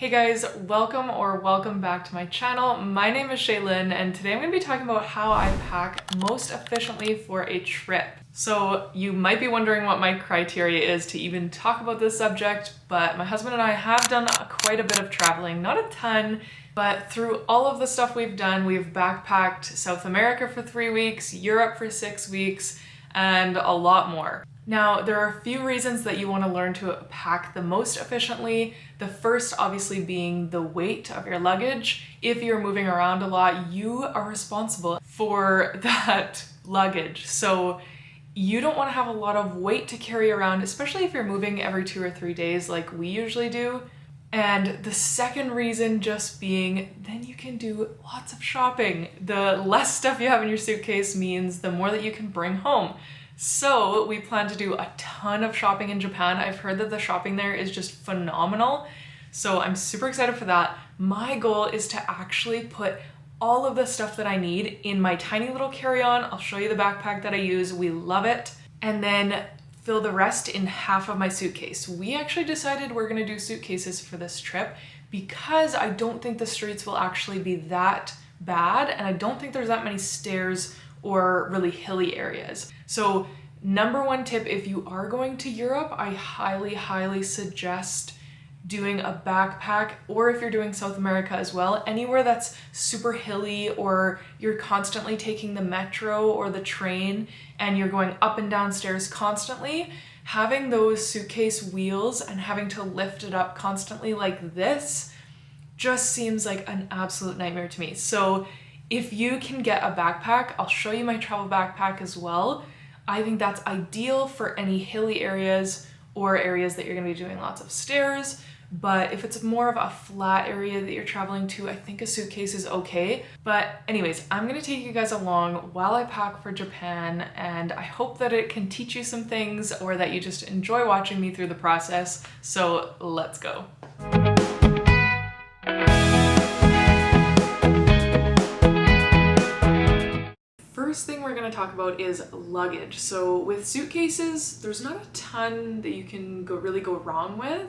Hey guys, welcome back to my channel. My name is Shaylin and today I'm going to be talking about how I pack most efficiently for a trip. So you might be wondering what my criteria is to even talk about this subject, but my husband and I have done quite a bit of traveling, not a ton, but through all of the stuff we've done, we've backpacked South America for 3 weeks, Europe for 6 weeks, and a lot more. Now, there are a few reasons that you want to learn to pack the most efficiently. The first obviously being the weight of your luggage. If you're moving around a lot, you are responsible for that luggage. So you don't want to have a lot of weight to carry around, especially if you're moving every 2 or 3 days like we usually do. And the second reason just being, then you can do lots of shopping. The less stuff you have in your suitcase means the more that you can bring home. So we plan to do a ton of shopping in Japan. I've heard that the shopping there is just phenomenal. So I'm super excited for that. My goal is to actually put all of the stuff that I need in my tiny little carry-on. I'll show you the backpack that I use. We love it. And then fill the rest in half of my suitcase. We actually decided we're gonna do suitcases for this trip because I don't think the streets will actually be that bad, and I don't think there's that many stairs or really hilly areas. So number one tip, if you are going to Europe, I highly suggest doing a backpack, or if you're doing South America as well, anywhere that's super hilly or you're constantly taking the metro or the train and you're going up and down stairs constantly, having those suitcase wheels and having to lift it up constantly like this just seems like an absolute nightmare to me. So if you can get a backpack, I'll show you my travel backpack as well. I think that's ideal for any hilly areas or areas that you're gonna be doing lots of stairs. But if it's more of a flat area that you're traveling to, I think a suitcase is okay. But anyways, I'm gonna take you guys along while I pack for Japan, and I hope that it can teach you some things or that you just enjoy watching me through the process. So let's go. First thing we're going to talk about is luggage. So with suitcases, there's not a ton that you can really go wrong with.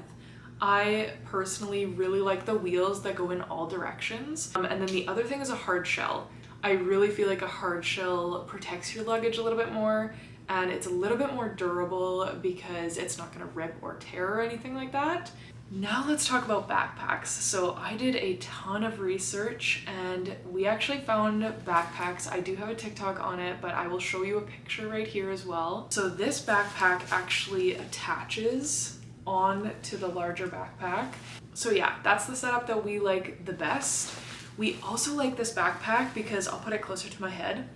I personally really like the wheels that go in all directions. And then the other thing is a hard shell. I really feel like a hard shell protects your luggage a little bit more, and it's a little bit more durable because it's not going to rip or tear or anything like that. Now let's talk about backpacks. So I did a ton of research and we actually found backpacks. I do have a TikTok on it, but I will show you a picture right here as well. So this backpack actually attaches on to the larger backpack. So yeah, that's the setup that we like the best. We also like this backpack because I'll put it closer to my head.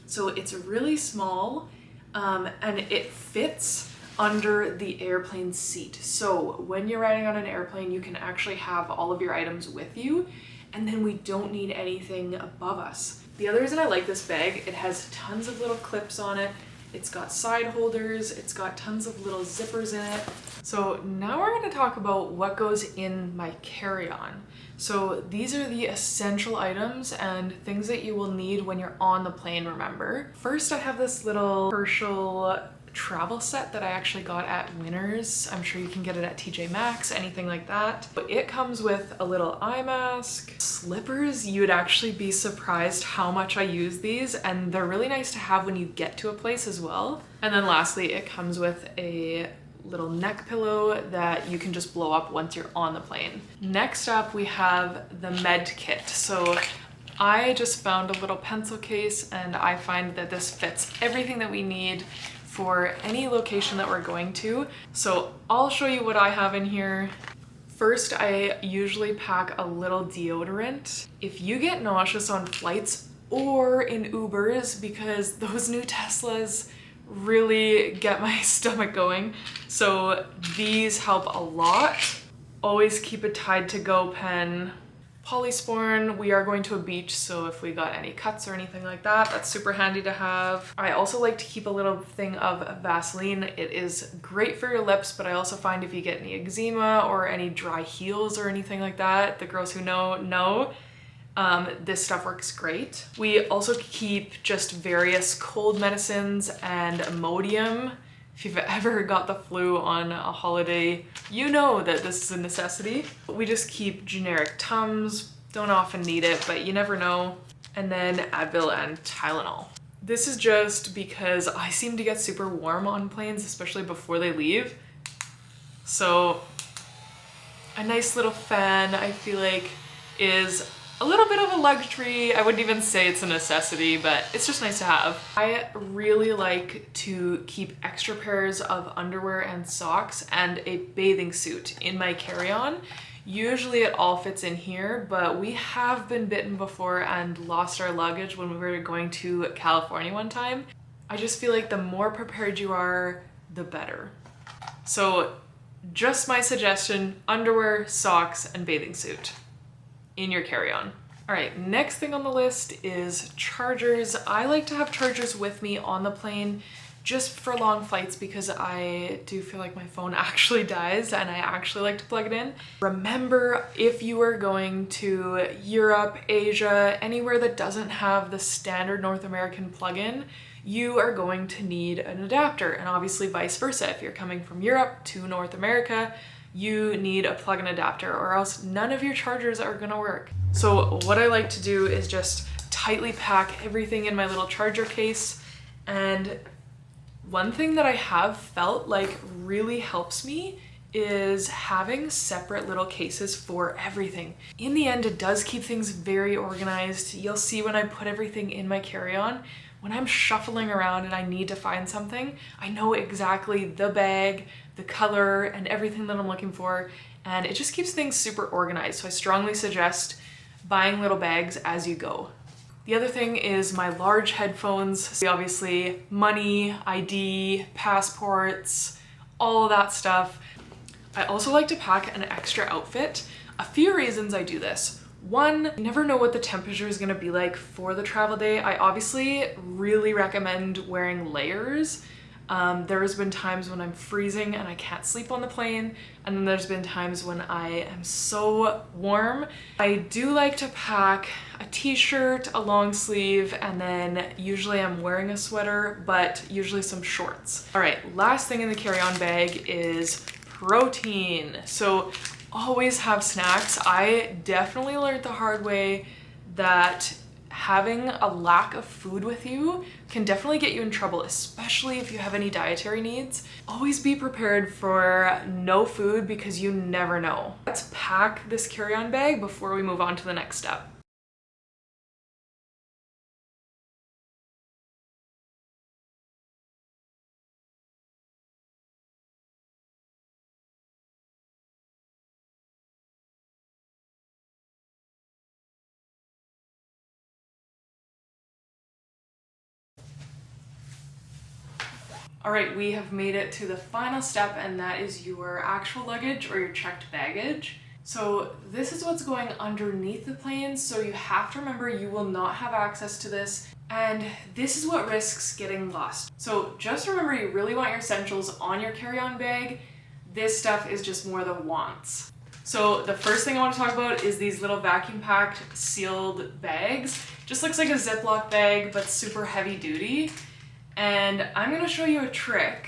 So it's really small and it fits under the airplane seat. So when you're riding on an airplane, you can actually have all of your items with you, and then we don't need anything above us. The other reason I like this bag, it has tons of little clips on it. It's got side holders, it's got tons of little zippers in it. So now we're going to talk about what goes in my carry-on. So these are the essential items and things that you will need when you're on the plane, remember. First, I have this little Herschel travel set that I actually got at Winners. I'm sure you can get it at TJ Maxx, anything like that. But it comes with a little eye mask, slippers. You would actually be surprised how much I use these, and they're really nice to have when you get to a place as well. And then lastly, it comes with a little neck pillow that you can just blow up once you're on the plane. Next up, we have the med kit. So I just found a little pencil case and I find that this fits everything that we need for any location that we're going to. So I'll show you what I have in here. First, I usually pack a little deodorant. If you get nauseous on flights or in Ubers, because those new Teslas really get my stomach going, so these help a lot. Always keep a Tide to Go pen. Polysporin, we are going to a beach, so if we got any cuts or anything like that, that's super handy to have. I also like to keep a little thing of Vaseline. It is great for your lips, but I also find if you get any eczema or any dry heels or anything like that, the girls who know, this stuff works great. We also keep just various cold medicines and Imodium If you've ever got the flu on a holiday, you know that this is a necessity. We just keep generic Tums, don't often need it, but you never know. And then Advil and Tylenol. This is just because I seem to get super warm on planes, especially before they leave. So a nice little fan, I feel like, is a little bit of a luxury. I wouldn't even say it's a necessity, but it's just nice to have. I really like to keep extra pairs of underwear and socks and a bathing suit in my carry-on. Usually it all fits in here, but we have been bitten before and lost our luggage when we were going to California one time. I just feel like the more prepared you are, the better. So just my suggestion, underwear, socks, and bathing suit in your carry-on. All right, next thing on the list is chargers. I like to have chargers with me on the plane just for long flights because I do feel like my phone actually dies and I actually like to plug it in. Remember, if you are going to Europe, Asia, anywhere that doesn't have the standard North American plug-in, you are going to need an adapter, and obviously vice versa. If you're coming from Europe to North America, you need a plug-in adapter or else none of your chargers are gonna work. So what I like to do is just tightly pack everything in my little charger case. And one thing that I have felt like really helps me is having separate little cases for everything. In the end, it does keep things very organized. You'll see when I put everything in my carry-on, when I'm shuffling around and I need to find something, I know exactly the bag, the color, and everything that I'm looking for, and it just keeps things super organized. So I strongly suggest buying little bags as you go. The other thing is my large headphones. Obviously, money, ID, passports, all of that stuff. I also like to pack an extra outfit. A few reasons I do this. One, you never know what the temperature is gonna be like for the travel day. I obviously really recommend wearing layers. There has been times when I'm freezing and I can't sleep on the plane, and then there's been times when I am so warm. I do like to pack a t-shirt, a long sleeve, and then usually I'm wearing a sweater, but usually some shorts. All right, last thing in the carry-on bag is protein. So always have snacks. I definitely learned the hard way that having a lack of food with you can definitely get you in trouble, especially if you have any dietary needs. Always be prepared for no food because you never know. Let's pack this carry-on bag before we move on to the next step. All right, we have made it to the final step, and that is your actual luggage or your checked baggage. So this is what's going underneath the plane, so you have to remember you will not have access to this, and this is what risks getting lost. So just remember, you really want your essentials on your carry-on bag. This stuff is just more the wants. So the first thing I want to talk about is these little vacuum packed sealed bags. Just looks like a Ziploc bag, but super heavy duty. And I'm gonna show you a trick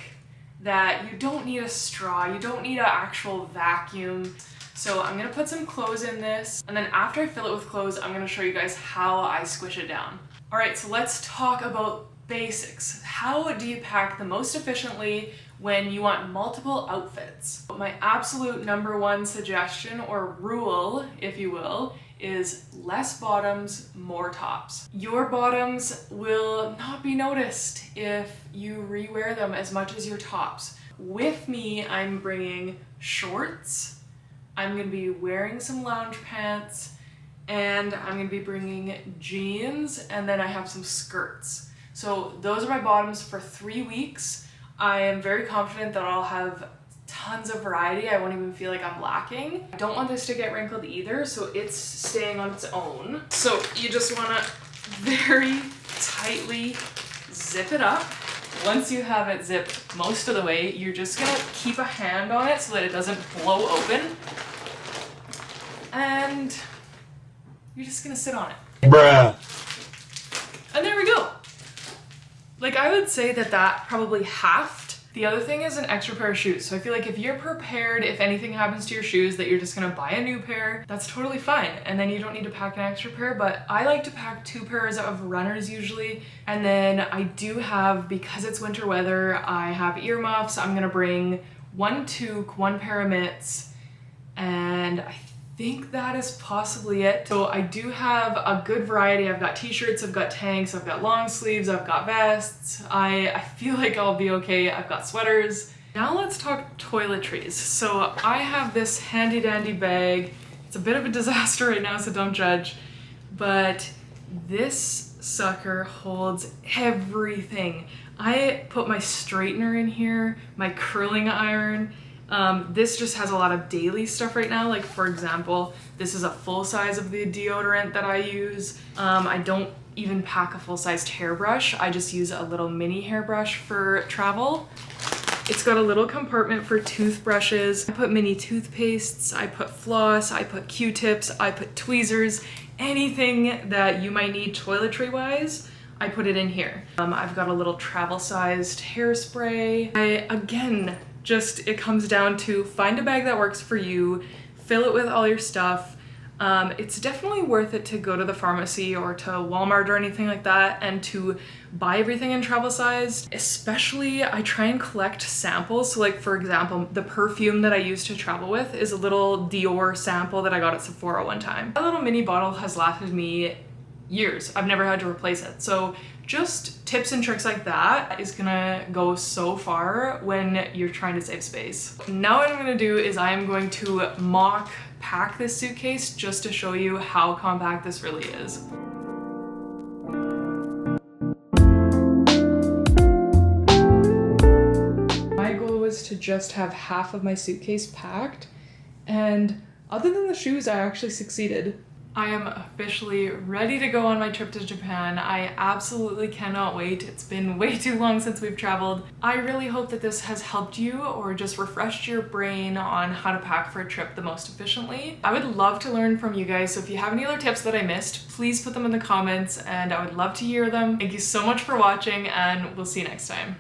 that you don't need a straw, you don't need an actual vacuum. So I'm gonna put some clothes in this, and then after I fill it with clothes, I'm gonna show you guys how I squish it down. All right, so let's talk about basics. How do you pack the most efficiently when you want multiple outfits? My absolute number one suggestion, or rule, if you will, is less bottoms, more tops. Your bottoms will not be noticed if you rewear them as much as your tops. With me, I'm bringing shorts, I'm gonna be wearing some lounge pants, and I'm gonna be bringing jeans, and then I have some skirts. So those are my bottoms for 3 weeks. I am very confident that I'll have tons of variety. I won't even feel like I'm lacking. I don't want this to get wrinkled either, so it's staying on its own. So you just wanna very tightly zip it up. Once you have it zipped most of the way, you're just gonna keep a hand on it so that it doesn't blow open. And you're just gonna sit on it. Bruh. And there we go. Like, I would say that probably halved The other thing is an extra pair of shoes. So I feel like if you're prepared, if anything happens to your shoes, that you're just gonna buy a new pair, that's totally fine. And then you don't need to pack an extra pair, but I like to pack 2 pairs of runners usually. And then I do have, because it's winter weather, I have earmuffs. I'm gonna bring 1 toque, 1 pair of mitts, and I think that is possibly it. So I do have a good variety. I've got t-shirts, I've got tanks, I've got long sleeves, I've got vests. I feel like I'll be okay. I've got sweaters. Now let's talk toiletries. So I have this handy dandy bag. It's a bit of a disaster right now, so don't judge. But this sucker holds everything. I put my straightener in here, my curling iron. This just has a lot of daily stuff right now. Like for example, this is a full size of the deodorant that I use. I don't even pack a full-sized hairbrush. I just use a little mini hairbrush for travel. It's got a little compartment for toothbrushes. I put mini toothpastes, I put floss, I put Q-tips, I put tweezers, anything that you might need toiletry-wise, I put it in here. I've got a little travel-sized hairspray. Again, it comes down to find a bag that works for you, fill it with all your stuff. It's definitely worth it to go to the pharmacy or to Walmart or anything like that and to buy everything in travel sized. Especially, I try and collect samples. So like for example, the perfume that I use to travel with is a little Dior sample that I got at Sephora one time. That little mini bottle has lasted me years. I've never had to replace it. So just tips and tricks like that is gonna go so far when you're trying to save space. Now what I'm gonna do is I'm going to mock pack this suitcase just to show you how compact this really is. My goal was to just have half of my suitcase packed, and other than the shoes, I actually succeeded. I am officially ready to go on my trip to Japan. I absolutely cannot wait. It's been way too long since we've traveled. I really hope that this has helped you or just refreshed your brain on how to pack for a trip the most efficiently. I would love to learn from you guys, so if you have any other tips that I missed, please put them in the comments and I would love to hear them. Thank you so much for watching and we'll see you next time.